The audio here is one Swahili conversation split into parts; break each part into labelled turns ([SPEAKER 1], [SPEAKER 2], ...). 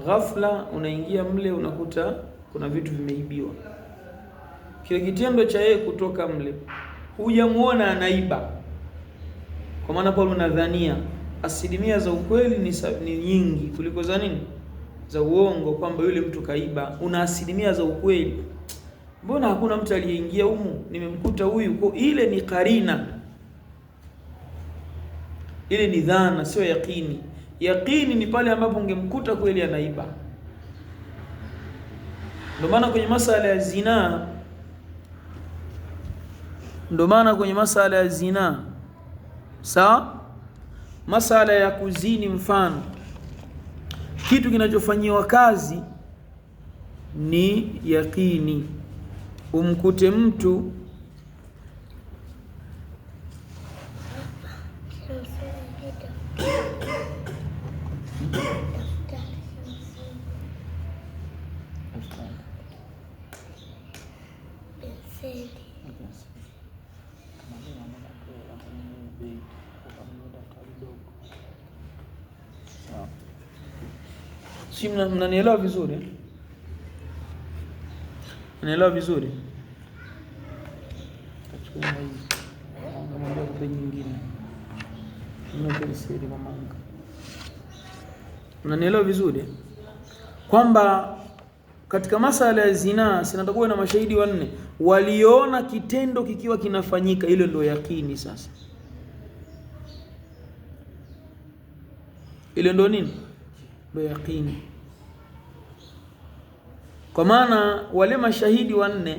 [SPEAKER 1] ghafla unaingia mle unakuta kuna vitu vimeibiwa. Kile kitendo cha yeye kutoka mle, hujamuona anaiba, kwa maana pale unadhania asilimia za ukweli ni nyingi kuliko za nini, za uongo, kwamba yule mtu kaiba. Una asilimia za ukweli, mbona hakuna mtu aliyeingia humu, nimemkuta huyu. Kwa ile ni karina, ile ni dhana, sio yaqini. Yaqini ni pale ambapo ungemkuta kweli anaiba. Ndio maana kwenye masala ya zina, sawa, masala ya kuzini, mfano kitu kinachofanyiwa kazi ni yaqini. Umkute mtu si mnanielewa vizuri? Mnanielewa vizuri? Mnanielewa vizuri kwamba katika masala ya zina sinatakuwa na mashahidi 4 waliona kitendo kikiwa kinafanyika, ile ndio yakini. Sasa ile ndio nini? Ndio yakini. Kwa maana wale mashahidi 4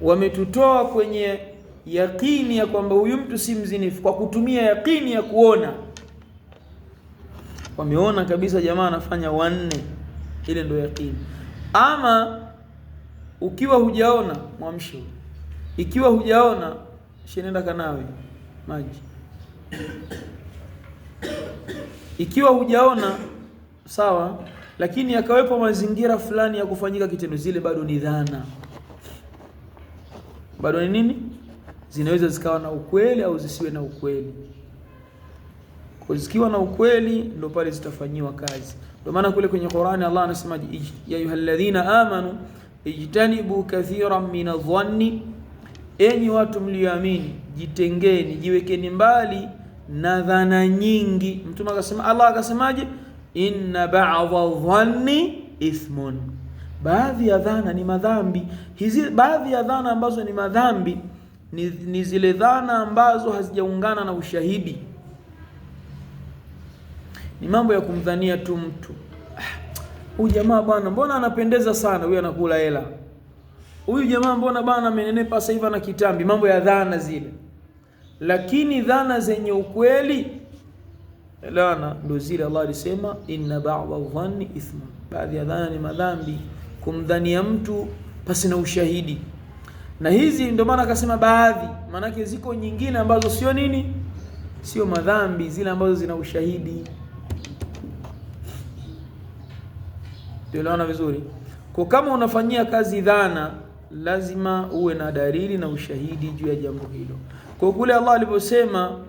[SPEAKER 1] wametutoa kwenye yakini ya kwamba huyu mtu si mzinifu kwa kutumia yakini ya kuona. Wameona kabisa jamaa anafanya 4, ile ndio yakini. Ama ukiwa hujaona, mwamsho. Ikiwa hujaona, shenenda kanawe maji. Ikiwa hujaona, sawa, lakini yakawepo mazingira fulani ya kufanyika kitendo, zile bado ni dhana. Bado ni nini? Zinaweza zikawa na ukweli au zisiwe na ukweli. Kwa zikiwa na ukweli ndio pale zitafanyiwa kazi. Ndio maana kule kwenye Qur'ani Allah anasema, ya ayyuhalladhina amanu ijtanibu kathiran minadh-dhanni, enyi watu mlioamini, jitengeni, jiwekeni mbali na dhana nyingi. Mtume akasema, Allah akasemaje? Inna ba'dha dhanni ithmun, baadhi ya dhana ni madhambi. Hizi baadhi ya dhana ambazo ni madhambi ni zile dhana ambazo hazijaungana na ushahidi. Ni mambo ya kumdhania tu mtu, huyu jamaa bwana mbona anapendeza sana, huyu anakula hela, huyu jamaa mbona bwana amenenepa sasa hivi na kitambi. Mambo ya dhana zile. Lakini dhana zenye ukweli lana ndo zile Allah alisema inna ba'dha dhanni ithma, baadhi ya dhana ni madhambi, kumdhania mtu pasi na ushahidi. Na hizi ndio maana akasema baadhi, maana yake ziko nyingine ambazo sio nini, sio madhambi, zile ambazo zina ushahidi. Tuelewana vizuri? Kwa kama unafanyia kazi dhana, lazima uwe na dalili na ushahidi juu ya jambo hilo. Kwa kule Allah aliposema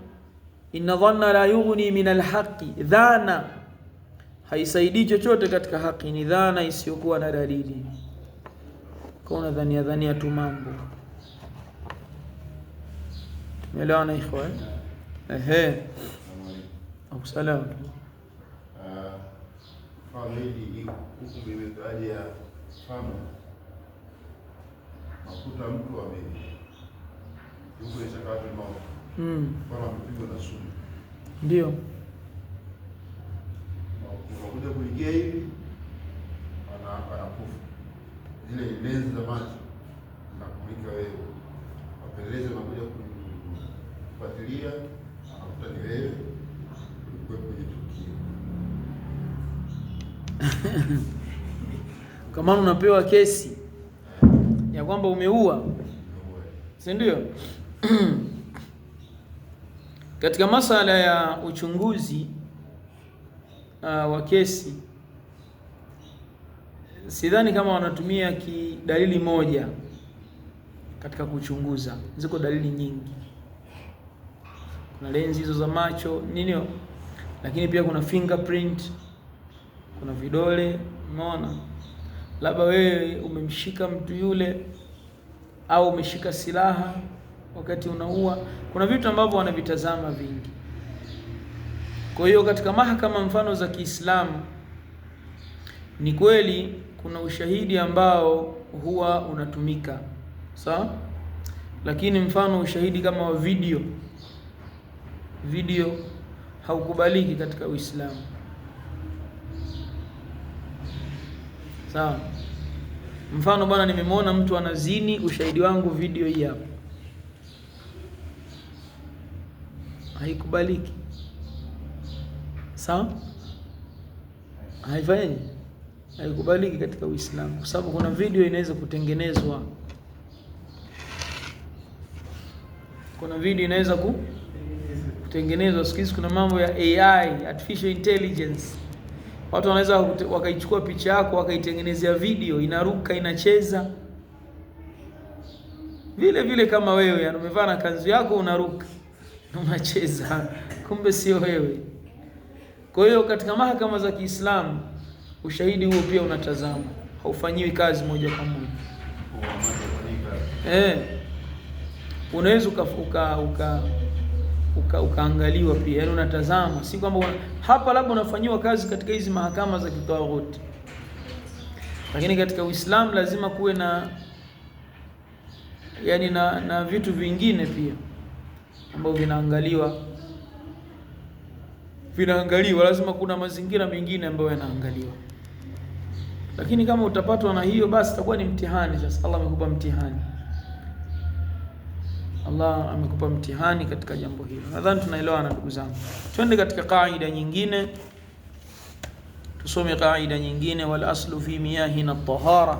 [SPEAKER 1] inna dhanna la yughni min alhaqi, dhana haisaidii chochote katika haki, ni dhana isiyokuwa na dalili. Kwa unadhania tu mambo. Tumeelewana ikhwan? Asalamu
[SPEAKER 2] famili huku imekaja ya famu, nakuta mtu yuko isakati mauti, kwa mpigwa na sumu,
[SPEAKER 1] ndio
[SPEAKER 2] unakuja kuingia hivi anakufa, zile lenzi za macho nakumulika wewe, wapelelezi wanakuja kufuatilia, anakuta ni wewe ulikuwa kwenye tukio.
[SPEAKER 1] Kama unapewa kesi ya kwamba umeua, si ndio? Katika masala ya uchunguzi wa kesi, sidhani kama wanatumia dalili moja katika kuchunguza. Ziko dalili nyingi. Kuna lenzi hizo za macho nini, lakini pia kuna fingerprint, kuna vidole, umeona, labda wewe umemshika mtu yule au umeshika silaha wakati unaua. Kuna vitu ambavyo wanavitazama vingi. Kwa hiyo katika mahakama mfano za Kiislamu, ni kweli kuna ushahidi ambao huwa unatumika, sawa, lakini mfano ushahidi kama wa video haukubaliki katika Uislamu, sawa. Mfano bwana, nimemwona mtu anazini, ushahidi wangu video hii hapa, haikubaliki, sawa, haifanyi, haikubaliki katika Uislamu, kwa sababu kuna video inaweza kutengenezwa, kuna video inaweza kutengenezwa. Siku hizi kuna mambo ya AI, artificial intelligence. Watu wanaweza wakaichukua picha yako wakaitengenezea video, inaruka, inacheza vile vile kama wewe, yani umevaa na kanzu yako, unaruka unacheza, kumbe sio wewe. Kwa hiyo katika mahakama za Kiislamu ushahidi huo pia unatazama, haufanyiwi kazi moja kwa moja. Unaweza ukaangaliwa pia, yani unatazama, si kwamba hapa labda unafanyiwa kazi katika hizi mahakama za kitawaghuti, lakini katika Uislamu lazima kuwe na yani na vitu vingine pia ambavyo vinaangaliwa, lazima kuna mazingira mengine ambayo yanaangaliwa. Lakini kama utapatwa na hiyo, basi itakuwa ni mtihani. Sasa Allah amekupa mtihani, Allah amekupa mtihani katika jambo hilo. Nadhani tunaelewana ndugu zangu. Twende katika kaida nyingine, tusome kaida nyingine. Wal aslu fi miyahina at-tahara